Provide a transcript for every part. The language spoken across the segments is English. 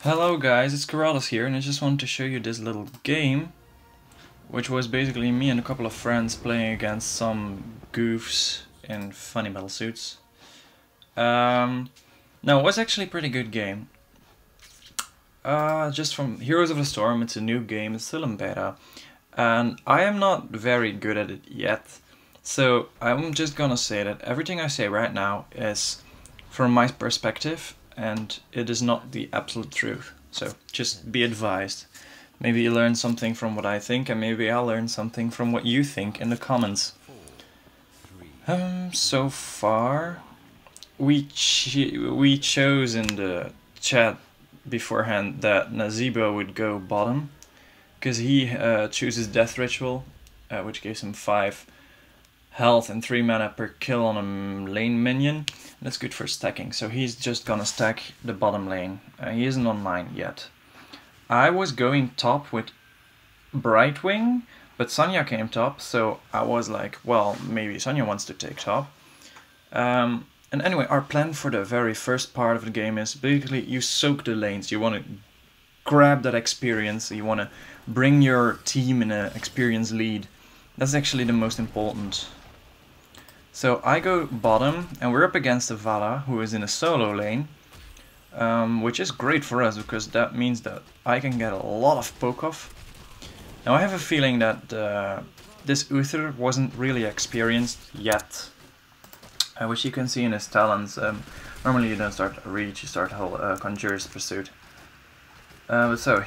Hello guys, it's keratos here, and I just wanted to show you this little game, which was basically me and a couple of friends playing against some goofs in funny metal suits. No, it was actually a pretty good game. Just from Heroes of the Storm, it's a new game, it's still in beta, and I am not very good at it yet, so I'm just gonna say that everything I say right now is from my perspective, and it is not the absolute truth. So just be advised. Maybe you learn something from what I think, and maybe I'll learn something from what you think in the comments. So far, we chose in the chat beforehand that Nazeebo would go bottom, because he chooses Death Ritual, which gives him 5 health and 3 mana per kill on a lane minion. That's good for stacking, so he's just gonna stack the bottom lane. He isn't on mine yet. I was going top with Brightwing, but Sonya came top, so I was like, well, maybe Sonya wants to take top. And anyway, our plan for the very first part of the game is basically you soak the lanes. You want to grab that experience, you want to bring your team in an experience lead. That's actually the most important. So I go bottom, and we're up against a Valla, who is in a solo lane, which is great for us, because that means that I can get a lot of poke off. Now I have a feeling that this Uther wasn't really experienced yet, which you can see in his talents. Normally you don't start Reach, you start whole Conjurer's Pursuit. So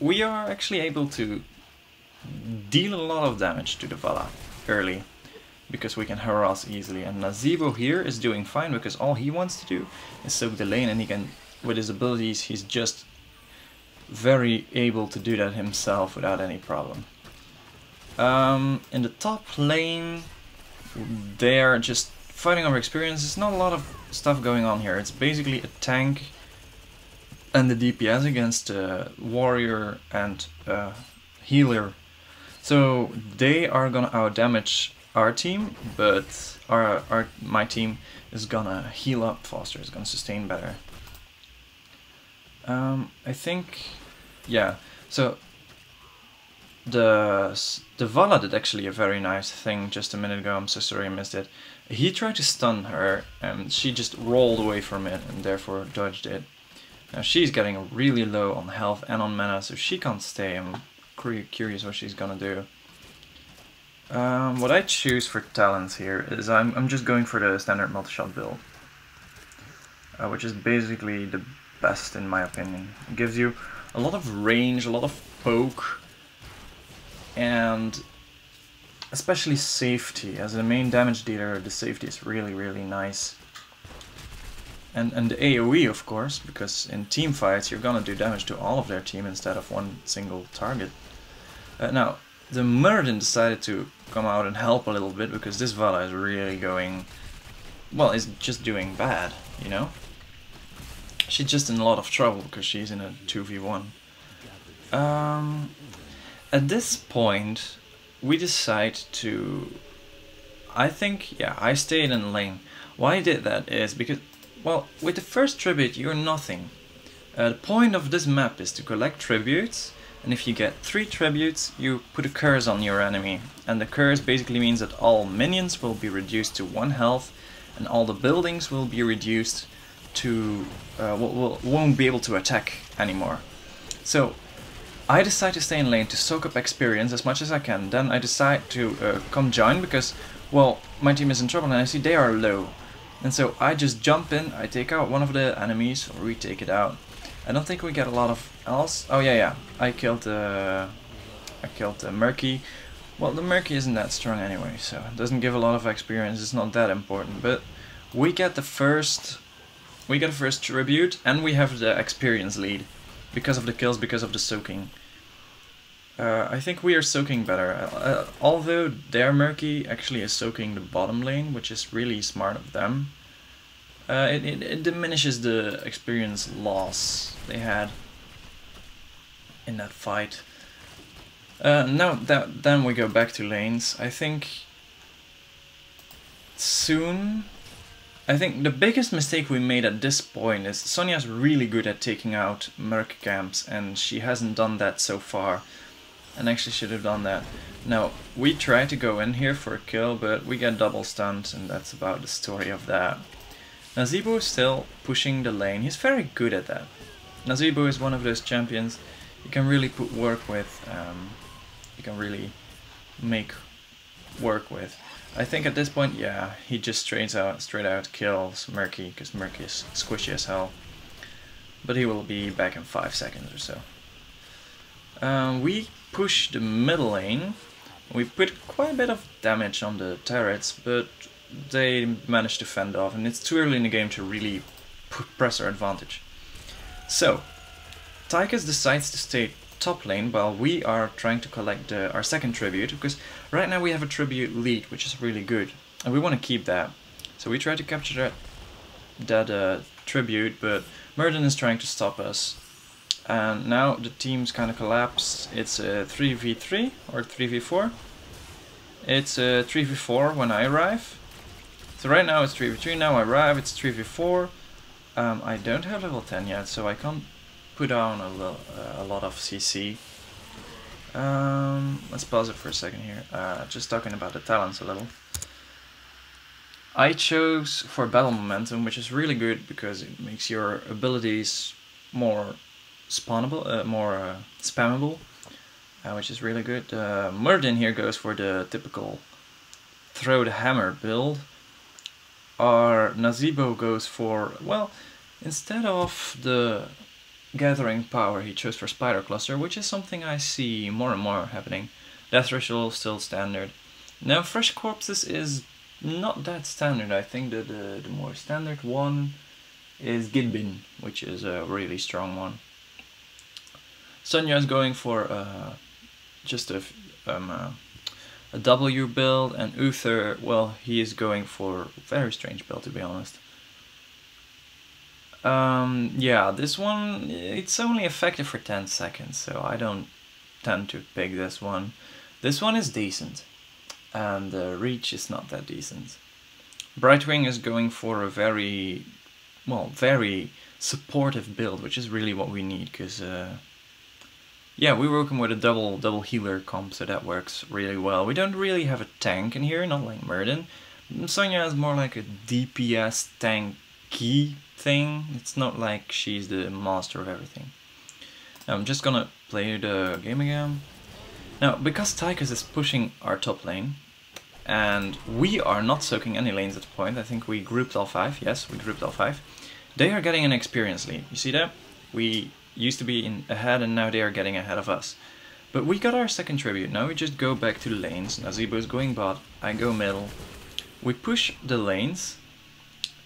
we are actually able to deal a lot of damage to the Valla early, because we can harass easily, and Nazeebo here is doing fine because all he wants to do is soak the lane, and he can, with his abilities, he's just very able to do that himself without any problem. In the top lane, they're just fighting over experience. There's not a lot of stuff going on here. It's basically a tank and the DPS against a warrior and a healer. So they are gonna outdamage our team, but my team is gonna heal up faster, it's gonna sustain better. I think, yeah, so the Valla did actually a very nice thing just a minute ago. I'm so sorry I missed it. He tried to stun her, and she just rolled away from it and therefore dodged it. Now she's getting really low on health and on mana, so she can't stay. I'm curious what she's gonna do. What I choose for talents here is I'm just going for the standard multi-shot build, which is basically the best in my opinion. It gives you a lot of range, a lot of poke, and especially safety. As the main damage dealer, the safety is really nice. And the AoE, of course, because in team fights you're gonna do damage to all of their team instead of one single target. Now, the Muradin decided to come out and help a little bit, because this Valla is really going, well, is just doing bad, you know? She's just in a lot of trouble because she's in a 2v1. At this point, we decide to, I think, yeah, I stayed in lane. Why I did that is because, well, with the first tribute you're nothing. The point of this map is to collect tributes, and if you get 3 tributes, you put a curse on your enemy. And the curse basically means that all minions will be reduced to 1 health, and all the buildings will be reduced to, won't be able to attack anymore. So I decide to stay in lane to soak up experience as much as I can. Then I decide to come join because, well, my team is in trouble and I see they are low. And so I just jump in, I take out one of the enemies, or we take it out. I don't think we get a lot of else. Oh yeah, I killed the Murky. Well, the Murky isn't that strong anyway, so it doesn't give a lot of experience. It's not that important. But we get the first tribute, and we have the experience lead because of the kills, because of the soaking. I think we are soaking better. Although their Murky actually is soaking the bottom lane, which is really smart of them. It diminishes the experience loss they had in that fight. Then we go back to lanes. I think soon I think the biggest mistake we made at this point is Sonya's really good at taking out Merc camps, and she hasn't done that so far. And actually should have done that. Now, we try to go in here for a kill, but we get double stunned, and that's about the story of that. Nazeebo is still pushing the lane. He's very good at that. Nazeebo is one of those champions you can really put work with. You can really make work with. I think at this point, yeah, he just straight out kills Murky, because Murky is squishy as hell. But he will be back in 5 seconds or so. We push the middle lane. We put quite a bit of damage on the turrets, but they managed to fend off, and it's too early in the game to really press our advantage. So, Tychus decides to stay top lane while we are trying to collect our second tribute, because right now we have a tribute lead, which is really good, and we want to keep that. So we try to capture that tribute, but Murden is trying to stop us. And now the team's kind of collapsed. It's a 3v3 or 3v4. It's a 3v4 when I arrive. So right now it's 3v3, now I arrive, it's 3v4. I don't have level 10 yet, so I can't put down a lot of CC. Let's pause it for a second here. Just talking about the talents a little. I chose for battle momentum, which is really good because it makes your abilities more spawnable, more spammable, which is really good. Murden here goes for the typical throw the hammer build. Our Nazeebo goes for, well, instead of the gathering power, he chose for Spider Cluster, which is something I see more and more happening. Death Ritual still standard. Now Fresh Corpses is not that standard. I think that the more standard one is Gidbin, which is a really strong one. Sonya is going for just a W build, and Uther, well, he is going for a very strange build, to be honest. Yeah, this one, it's only effective for 10 seconds, so I don't tend to pick this one. This one is decent, and the reach is not that decent. Brightwing is going for a very, well, very supportive build, which is really what we need, because yeah, we're working with a double healer comp, so that works really well. We don't really have a tank in here, not like Murden. Sonya is more like a DPS tanky thing. It's not like she's the master of everything. Now, I'm just gonna play the game again. Now, because Tychus is pushing our top lane, and we are not soaking any lanes at the point, I think we grouped all 5, yes, we grouped all 5. They are getting an experience lead, you see that? We used to be ahead, and now they are getting ahead of us. But we got our second tribute. Now we just go back to the lanes. Nazeebo is going bot, I go middle. We push the lanes.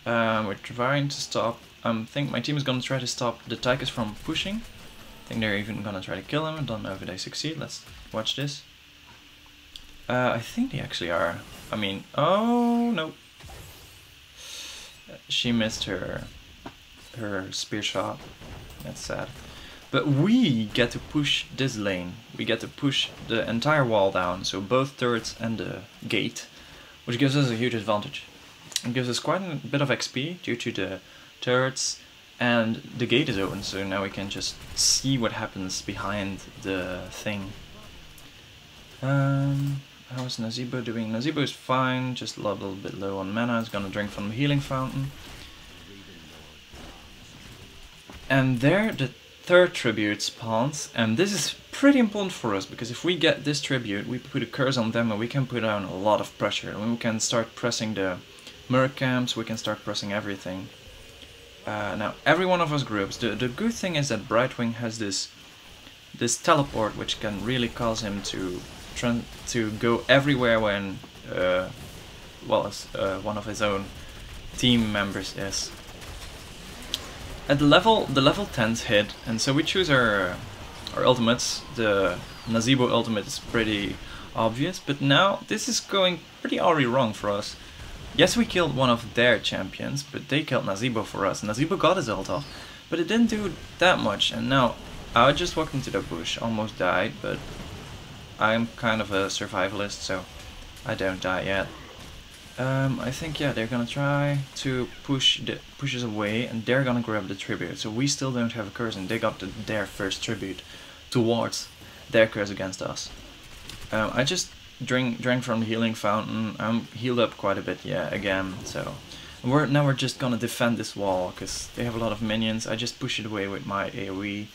We're trying to stop. I think my team is gonna try to stop the Tychus from pushing. I think they're even gonna try to kill him. I don't know if they succeed. Let's watch this. I think they actually are. I mean, oh no. She missed her spear shot. That's sad. But we get to push this lane. We get to push the entire wall down, so both turrets and the gate, which gives us a huge advantage. It gives us quite a bit of XP due to the turrets, and the gate is open, so now we can just see what happens behind the thing. How is Nazeebo doing? Nazeebo is fine, just a little bit low on mana. He's gonna drink from the healing fountain. And there the third tribute spawns, and this is pretty important for us, because if we get this tribute, we put a curse on them and we can put down a lot of pressure. And we can start pressing the merc camps, we can start pressing everything. Now, every one of us groups, the good thing is that Brightwing has this teleport, which can really cause him to go everywhere when, well, one of his own team members is. At the level 10's hit, and so we choose our ultimates. The Nazeebo ultimate is pretty obvious, but now this is going pretty already wrong for us. Yes, we killed one of their champions, but they killed Nazeebo for us. Nazeebo got his ult off, but it didn't do that much, and now I just walked into the bush, almost died, but I'm kind of a survivalist, so I don't die yet. I think, yeah, they're gonna try to push us away, and they're gonna grab the tribute. So we still don't have a curse, and they got their first tribute towards their curse against us. I just drank from the healing fountain. I'm healed up quite a bit, yeah, again. So now we're just gonna defend this wall because they have a lot of minions. I just push it away with my AoE,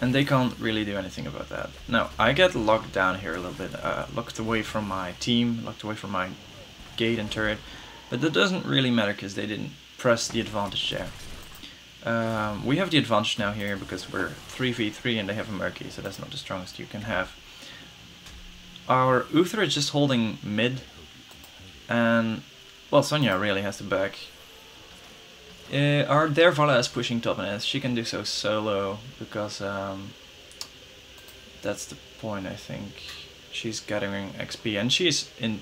and they can't really do anything about that. Now I get locked down here a little bit, locked away from my team, locked away from my gate and turret, but that doesn't really matter because they didn't press the advantage there. We have the advantage now here because we're 3v3 and they have a Murky, so that's not the strongest you can have. Our Uther is just holding mid, and well, Sonya really has the back. Their Valla is pushing top, and she can do so solo because that's the point. I think she's gathering XP, and she's in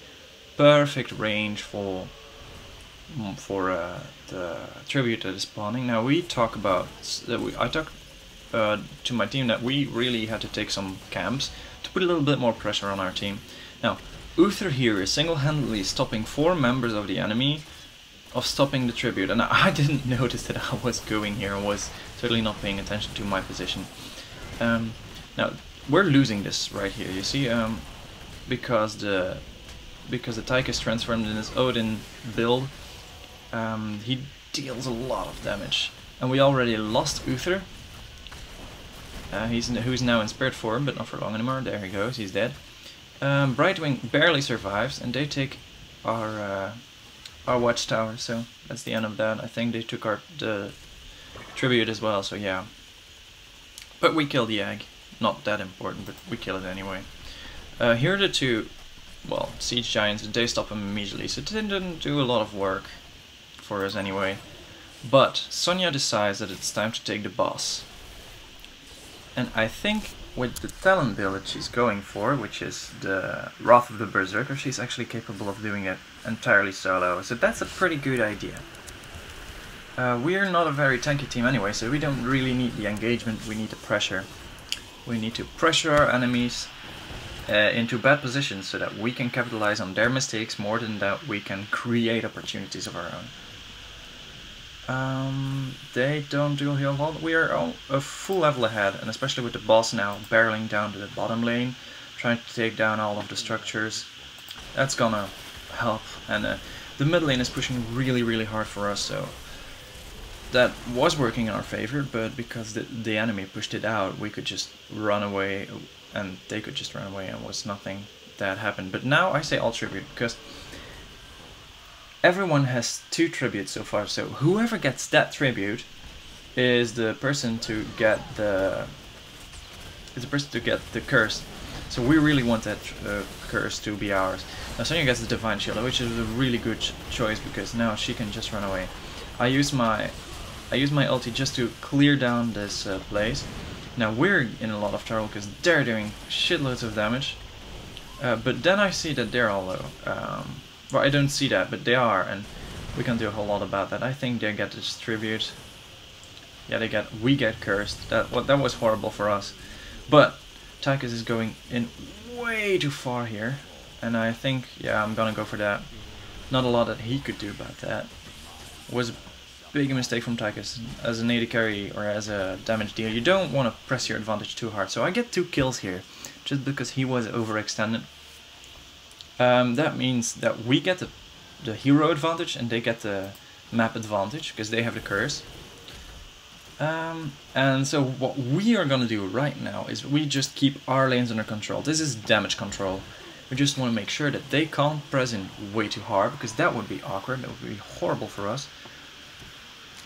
perfect range for the tribute that is spawning. Now we talk about I talk to my team that we really had to take some camps to put a little bit more pressure on our team. Now Uther here is single-handedly stopping 4 members of the enemy of stopping the tribute, and I didn't notice that I was going here and was totally not paying attention to my position. Now we're losing this right here, you see, because the Tyke is transformed in his Odin build. He deals a lot of damage, and we already lost Uther. Who's now in spirit form, but not for long anymore. There he goes, he's dead. Brightwing barely survives, and they take our watchtower. So that's the end of that. I think they took the tribute as well. So yeah, but we killed the egg. Not that important, but we kill it anyway. Here are the 2, well, siege giants, and they stop him immediately. So they didn't do a lot of work for us anyway. But Sonya decides that it's time to take the boss. And I think with the talent build that she's going for, which is the Wrath of the Berserker, she's actually capable of doing it entirely solo. So that's a pretty good idea. We're not a very tanky team anyway, so we don't really need the engagement, we need the pressure. We need to pressure our enemies into bad positions so that we can capitalize on their mistakes more than that we can create opportunities of our own. They don't do a lot. We are a full level ahead, and especially with the boss now barreling down to the bottom lane, trying to take down all of the structures. That's gonna help, and the mid lane is pushing really hard for us, so that was working in our favor, but because the enemy pushed it out, we could just run away, and they could just run away, and was nothing that happened. But now I say all tribute, because everyone has 2 tributes so far, so whoever gets that tribute is the person to get the curse. So we really want that curse to be ours. Now Sonya gets the Divine Shield, which is a really good choice because now she can just run away. I use my ulti just to clear down this place. Now we're in a lot of trouble because they're doing shitloads of damage. But then I see that they're all low. Well, I don't see that, but they are, and we can't do a whole lot about that. I think they get this tribute. Yeah, we get cursed. That was horrible for us. But Tychus is going in way too far here, and I think, yeah, I'm gonna go for that. Not a lot that he could do about that. Was a big mistake from Tychus. As an AD carry or as a damage dealer, you don't want to press your advantage too hard. So I get 2 kills here, just because he was overextended. That means that we get the hero advantage and they get the map advantage because they have the curse. And so what we are gonna do right now is we just keep our lanes under control. This is damage control. We just want to make sure that they can't press in way too hard, because that would be awkward, that would be horrible for us.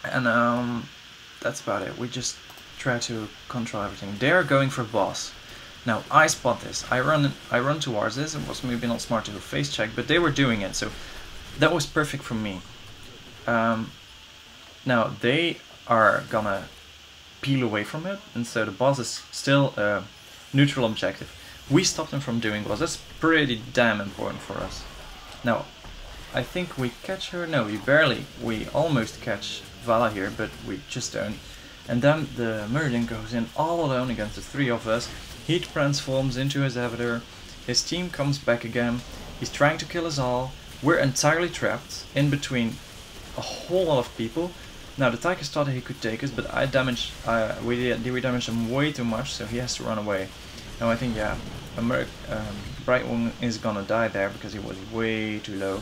And that's about it. We just try to control everything. They're going for boss. Now I spot this. I run towards this. It was maybe not smart to face check, but they were doing it, so that was perfect for me. Now they are gonna peel away from it, and so the boss is still a neutral objective. We stopped them from doing boss. That's pretty damn important for us. Now I think we catch her. No, we almost catch Valla here, but we just don't. And then the Meridian goes in all alone against the 3 of us. He transforms into his avatar. His team comes back again. He's trying to kill us all. We're entirely trapped in between a whole lot of people. Now the Tychus thought he could take us, but we damaged him way too much, so he has to run away. Now I think, yeah, Brightwing is gonna die there because he was way too low.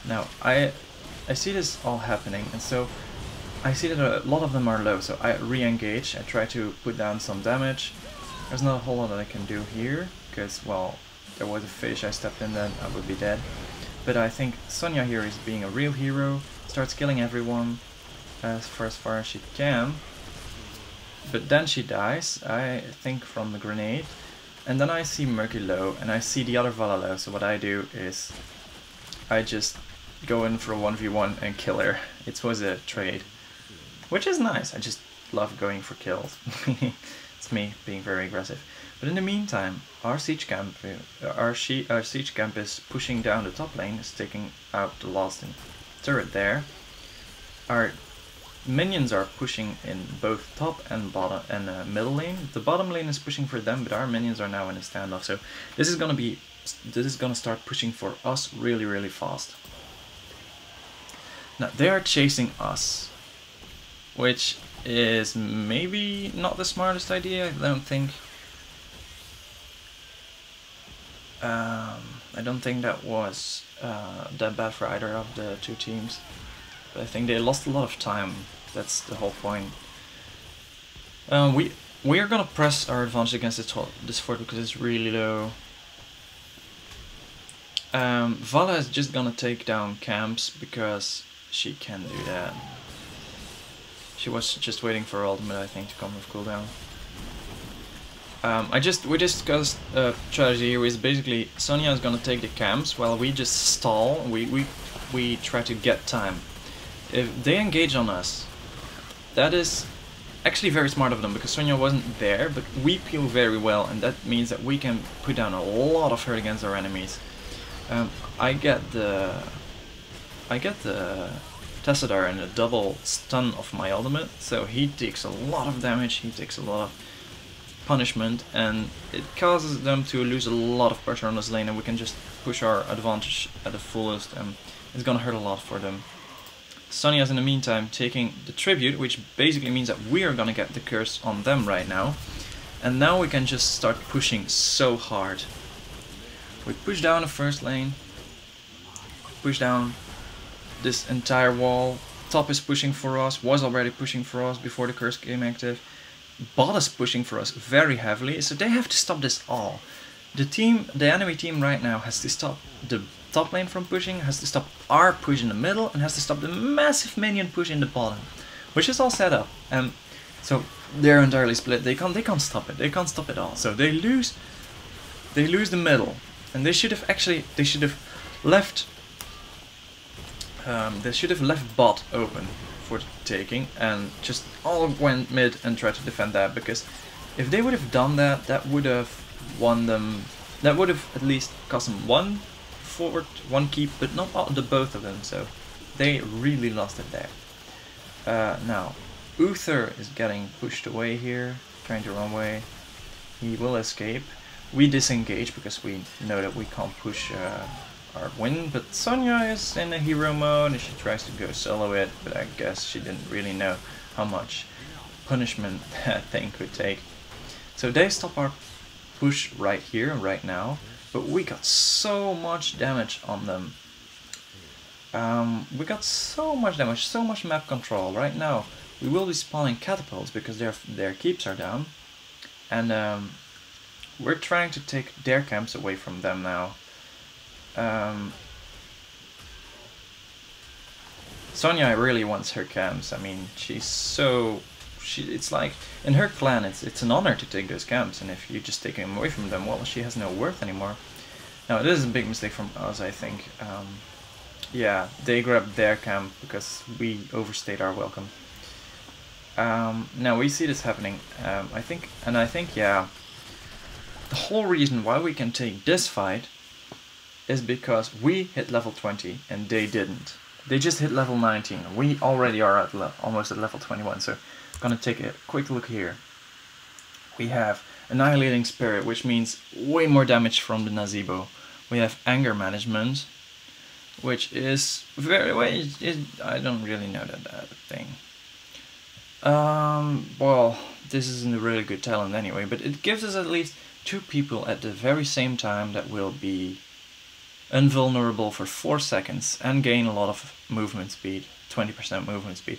Now I see this all happening, and so I see that a lot of them are low, so I re-engage. I try to put down some damage. There's not a whole lot that I can do here, because, well, there was a fish, I stepped in, then I would be dead. But I think Sonya here is being a real hero, starts killing everyone as far as she can. But then she dies, I think, from the grenade. And then I see Murky low, and I see the other Valla low, so what I do is I just go in for a 1v1 and kill her. It was a trade, which is nice. I just love going for kills. It's me being very aggressive. But in the meantime, our siege camp is pushing down the top lane, is taking out the last turret there. Our minions are pushing in both top and bottom and middle lane. The bottom lane is pushing for them, but our minions are now in a standoff. So this is gonna start pushing for us really, really fast. Now they are chasing us, which is maybe not the smartest idea. I don't think that was that bad for either of the two teams. But I think they lost a lot of time. That's the whole point. We are gonna press our advantage against this fort because it's really low. Valla is just gonna take down camps because she can do that. She was just waiting for her ultimate, I think, to come with cooldown. We discussed strategy here is basically Sonya is gonna take the camps while we just stall. We try to get time. If they engage on us, that is actually very smart of them because Sonya wasn't there, but we peel very well, and that means that we can put down a lot of hurt against our enemies. I get the Tessadar and a double stun of my ultimate, so he takes a lot of damage, he takes a lot of punishment, and it causes them to lose a lot of pressure on this lane, and we can just push our advantage at the fullest, and it's gonna hurt a lot for them. Sonya is in the meantime taking the tribute, which basically means that we are gonna get the curse on them right now, and now we can just start pushing so hard. We push down the first lane, push down this entire wall. Top is pushing for us, was already pushing for us before the curse came active. Bot is pushing for us very heavily, so they have to stop this all. The enemy team right now has to stop the top lane from pushing, has to stop our push in the middle, and has to stop the massive minion push in the bottom, which is all set up. And so they're entirely split. They can't stop it. They can't stop it all. So they lose the middle, and they should have left. They should have left bot open for the taking and just all went mid and tried to defend that, because if they would have done that, that would have won them. That would have at least cost them one forward, one keep, but not all, both of them. So they really lost it there. Now Uther is getting pushed away here, trying to run away. He will escape. We disengage because we know that we can't push our win, but Sonya is in a hero mode and she tries to go solo it, but I guess she didn't really know how much punishment that thing could take. So they stop our push right here, right now, but we got so much damage on them. We got so much damage, so much map control. Right now we will be spawning catapults because their keeps are down, and we're trying to take their camps away from them now. Sonya really wants her camps. I mean, it's like in her clan it's an honor to take those camps, and if you just take them away from them, well, she has no worth anymore. Now this is a big mistake from us, I think. Yeah, they grabbed their camp because we overstayed our welcome. Now we see this happening. I think, yeah, the whole reason why we can take this fight is because we hit level 20 and they didn't. They just hit level 19. We already are at almost at level 21. So I'm gonna take a quick look here. We have Annihilating Spirit, which means way more damage from the Nazeebo. We have Anger Management. which is very I don't really know that thing. Well, this isn't a really good talent anyway, but it gives us at least 2 people at the very same time that will be invulnerable for 4 seconds and gain a lot of movement speed, 20% movement speed.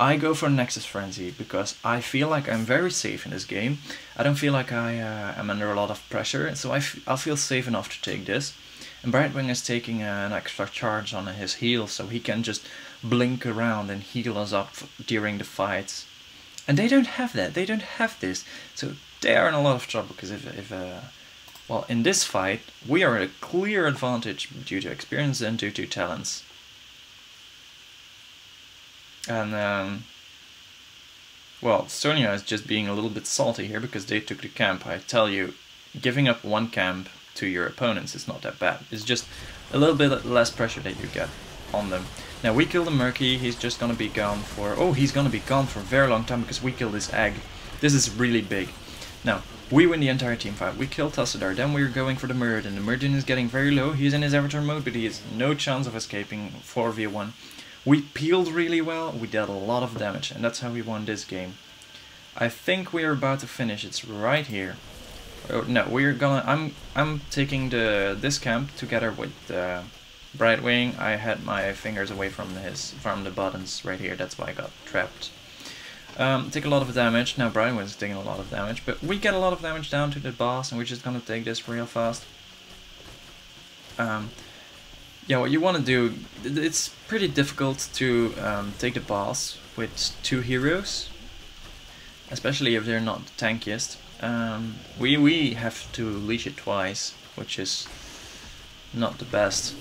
I go for Nexus Frenzy because I feel like I'm very safe in this game. I don't feel like I am under a lot of pressure, so I'll feel safe enough to take this. And Brightwing is taking an extra charge on his heal, so he can just blink around and heal us up during the fights. And they don't have that, they don't have this, so they are in a lot of trouble, because well, in this fight, we are at a clear advantage due to experience and due to talents. And, well, Sonya is just being a little bit salty here because they took the camp. I tell you, giving up 1 camp to your opponents is not that bad. It's just a little bit less pressure that you get on them. Now, we killed the Murky. He's just gonna be gone for... Oh, he's gonna be gone for a very long time because we killed this egg. This is really big. Now, we win the entire team fight. We kill Tussadar, then we're going for the Muradin. The Muradin is getting very low. He's in his avatar mode, but he has no chance of escaping 4v1. We peeled really well, we dealt a lot of damage, and that's how we won this game. I think we are about to finish. It's right here. Oh, no, we're gonna... I'm taking this camp together with Brightwing. I had my fingers away from the buttons right here. That's why I got trapped. Take a lot of damage. Now Brightwing's taking a lot of damage, but we get a lot of damage down to the boss, and we're just gonna take this real fast. Yeah, what you want to do, it's pretty difficult to take the boss with 2 heroes, especially if they're not the tankiest. We have to leash it twice, which is not the best,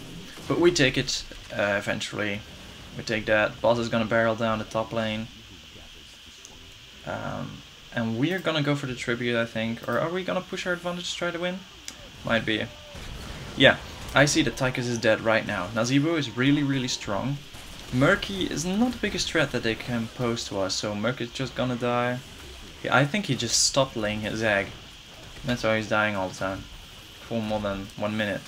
but we take it eventually. We take that. Boss is gonna barrel down the top lane, and we are gonna go for the tribute, I think. Or are we gonna push our advantage to try to win? Might be. Yeah. I see that Tychus is dead right now. Nazeebo is really strong. Murky is not the biggest threat that they can pose to us, so Murky is just gonna die. Yeah, I think he just stopped laying his egg. That's why he's dying all the time. For more than 1 minute.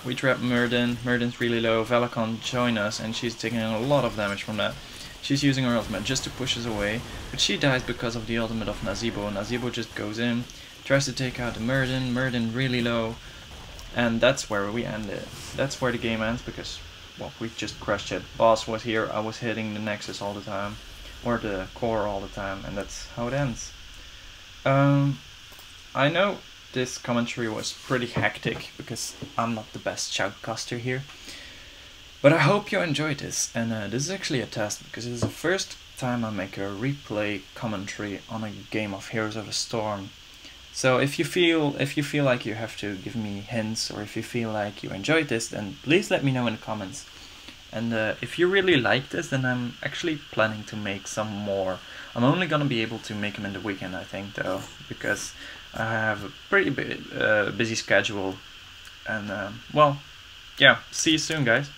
We trap Muradin. Muradin's really low. Valla can't join us, and she's taking a lot of damage from that. She's using her ultimate just to push us away, but she dies because of the ultimate of Nazeebo. Nazeebo just goes in. Tries to take out the Muradin really low, and that's where we end it. That's where the game ends because, well, we just crushed it. Boss was here, I was hitting the Nexus all the time, or the core all the time, and that's how it ends. I know this commentary was pretty hectic because I'm not the best shoutcaster here, but I hope you enjoyed this, and this is actually a test because it is the first time I make a replay commentary on a game of Heroes of the Storm. So if you feel like you have to give me hints, or if you feel like you enjoyed this, then please let me know in the comments. And if you really like this, then I'm actually planning to make some more. I'm only gonna be able to make them in the weekend, I think, though, because I have a pretty busy schedule. And well, yeah, see you soon, guys.